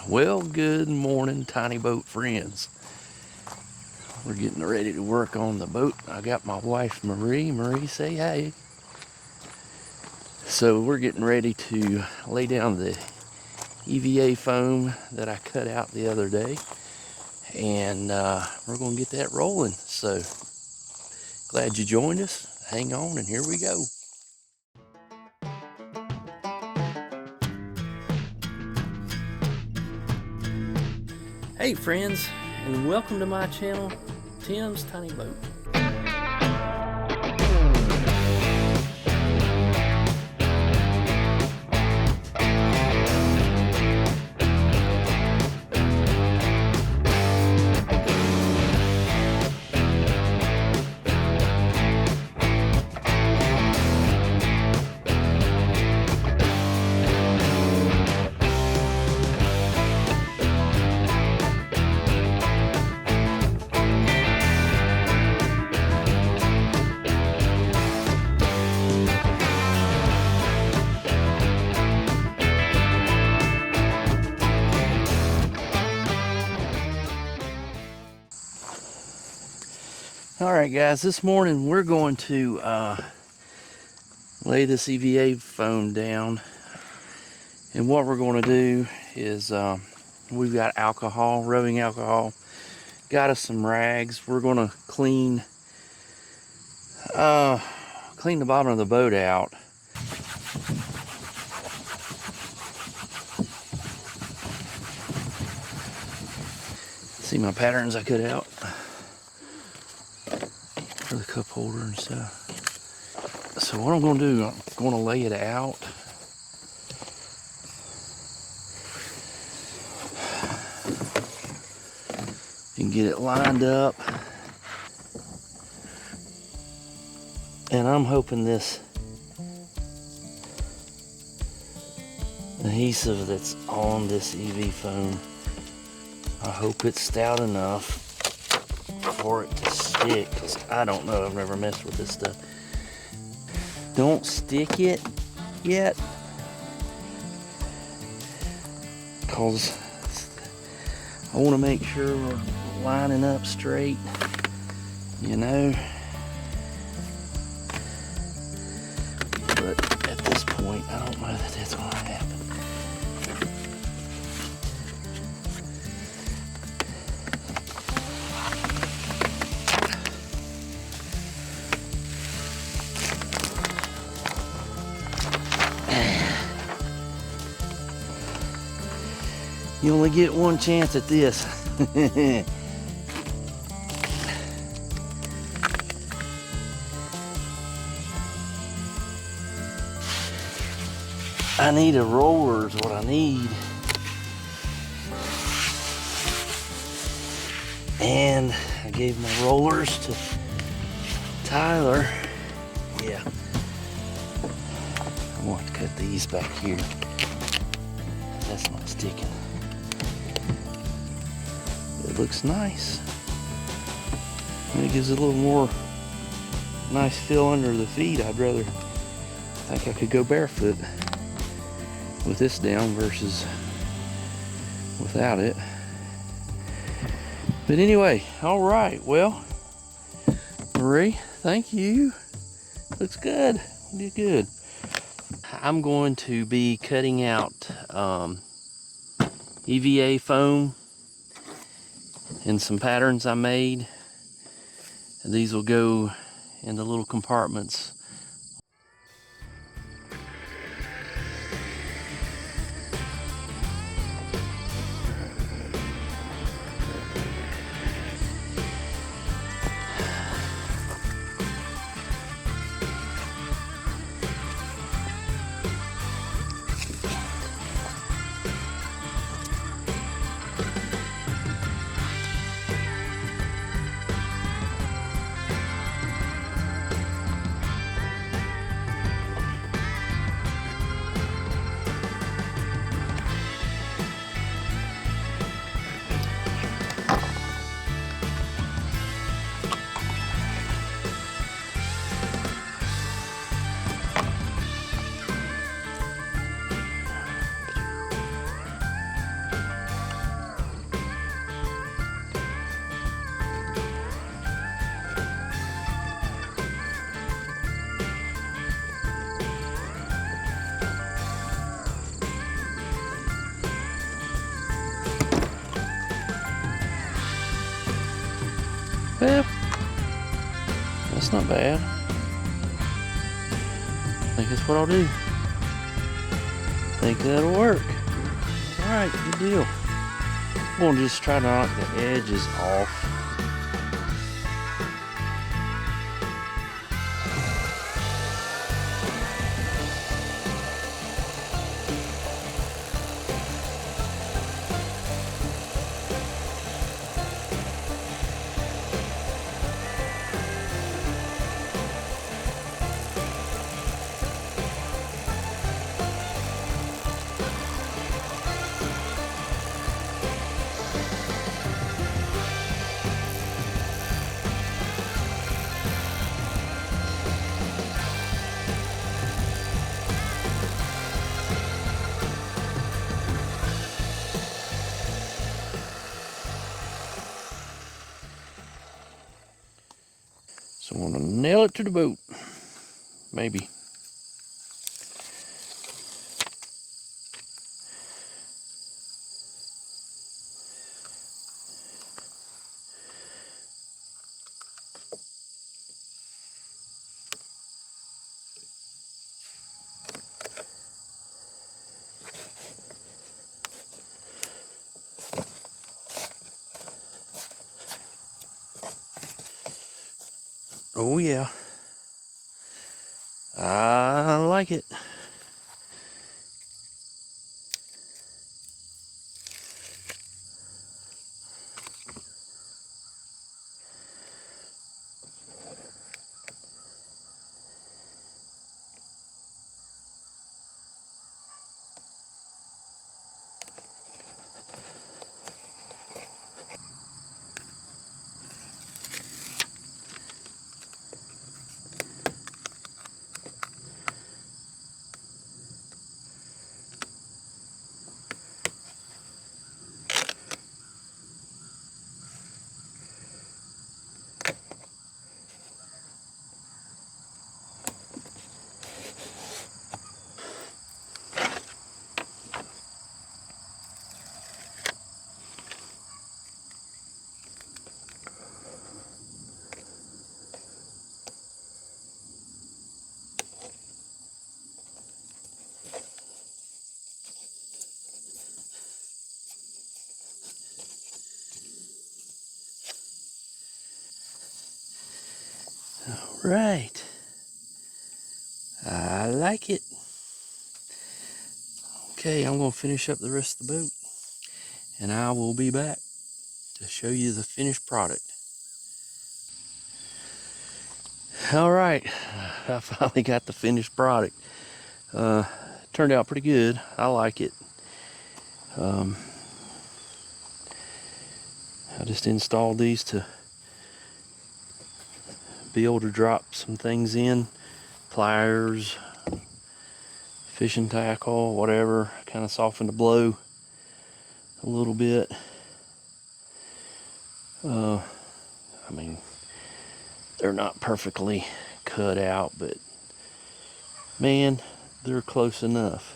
Well, good morning, tiny boat friends. We're getting ready to work on the boat. I got my wife Marie. Marie, say hey. So we're getting ready to lay down the EVA foam that I cut out the other day, and we're going to get that rolling. So glad you joined us. Hang on, and here we go. Hey friends, and welcome to my channel, Tim's Tiny Boat. Alright guys, this morning we're going to lay this EVA foam down, and what we're going to do is we've got alcohol, rubbing alcohol, got us some rags. We're going to clean the bottom of the boat out. See my patterns I cut out for the cup holder and stuff. So what I'm going to do, I'm going to lay it out. And get it lined up. And I'm hoping this adhesive that's on this EV foam, I hope it's stout enough for it to stick, because I don't know, I've never messed with this stuff. Don't stick it yet, because I want to make sure we're lining up straight, you know. But at this point, I don't know that that's going to happen. You only get one chance at this. I need a roller is what I need. And I gave my rollers to Tyler. Yeah. I'm going to have to cut these back here. That's not sticking. It looks nice. And it gives it a little more nice feel under the feet. I think I could go barefoot with this down versus without it. But anyway, all right, well, Marie, thank you. Looks good. You did good. I'm going to be cutting out EVA foam in some patterns I made. And these will go in the little compartments. Well, that's not bad. I think that's what I'll do. I think that'll work. Alright, good deal. I'm going to just try to knock the edges off. So I'm going to nail it to the boat. Maybe. Oh yeah. I like it. Right. I like it. Okay, I'm going to finish up the rest of the boat. And I will be back to show you the finished product. Alright, I finally got the finished product. Turned out pretty good. I like it. I just installed these to be able to drop some things in. Pliers, fishing tackle, whatever. Kind of soften the blow a little bit. I mean, they're not perfectly cut out, but man, they're close enough.